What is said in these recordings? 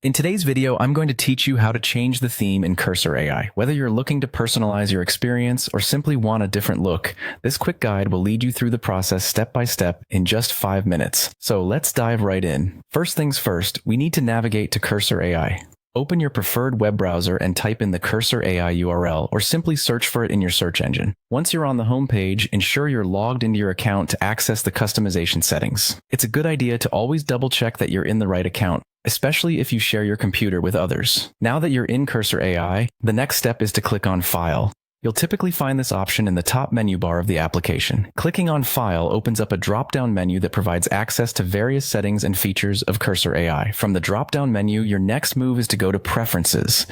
In today's video, I'm going to teach you how to change the theme in Cursor AI. Whether you're looking to personalize your experience or simply want a different look, this quick guide will lead you through the process step by step in just 5 minutes. So let's dive right in. First things first, we need to navigate to Cursor AI. Open your preferred web browser and type in the Cursor AI URL, or simply search for it in your search engine. Once you're on the home page, ensure you're logged into your account to access the customization settings. It's a good idea to always double check that you're in the right account, especially if you share your computer with others. Now that you're in Cursor AI, the next step is to click on File. You'll typically find this option in the top menu bar of the application. Clicking on File opens up a drop-down menu that provides access to various settings and features of Cursor AI. From the drop-down menu, your next move is to go to Preferences.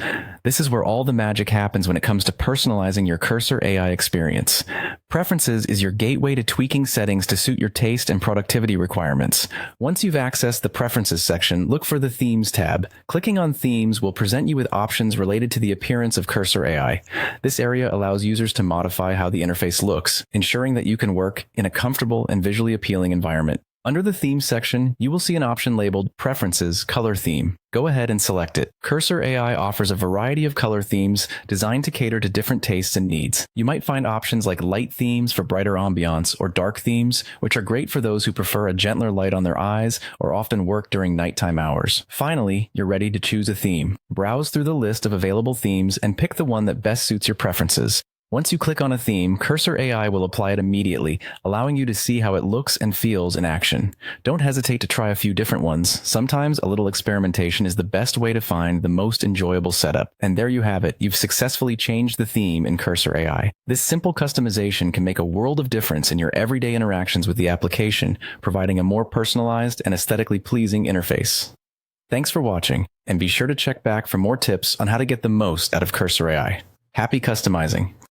This is where all the magic happens when it comes to personalizing your Cursor AI experience. Preferences is your gateway to tweaking settings to suit your taste and productivity requirements. Once you've accessed the Preferences section, look for the Themes tab. Clicking on Themes will present you with options related to the appearance of Cursor AI. This area allows users to modify how the interface looks, ensuring that you can work in a comfortable and visually appealing environment. Under the Themes section, you will see an option labeled Preferences Color Theme. Go ahead and select it. Cursor AI offers a variety of color themes designed to cater to different tastes and needs. You might find options like light themes for brighter ambiance or dark themes, which are great for those who prefer a gentler light on their eyes or often work during nighttime hours. Finally, you're ready to choose a theme. Browse through the list of available themes and pick the one that best suits your preferences. Once you click on a theme, Cursor AI will apply it immediately, allowing you to see how it looks and feels in action. Don't hesitate to try a few different ones. Sometimes a little experimentation is the best way to find the most enjoyable setup. And there you have it. You've successfully changed the theme in Cursor AI. This simple customization can make a world of difference in your everyday interactions with the application, providing a more personalized and aesthetically pleasing interface. Thanks for watching, and be sure to check back for more tips on how to get the most out of Cursor AI. Happy customizing!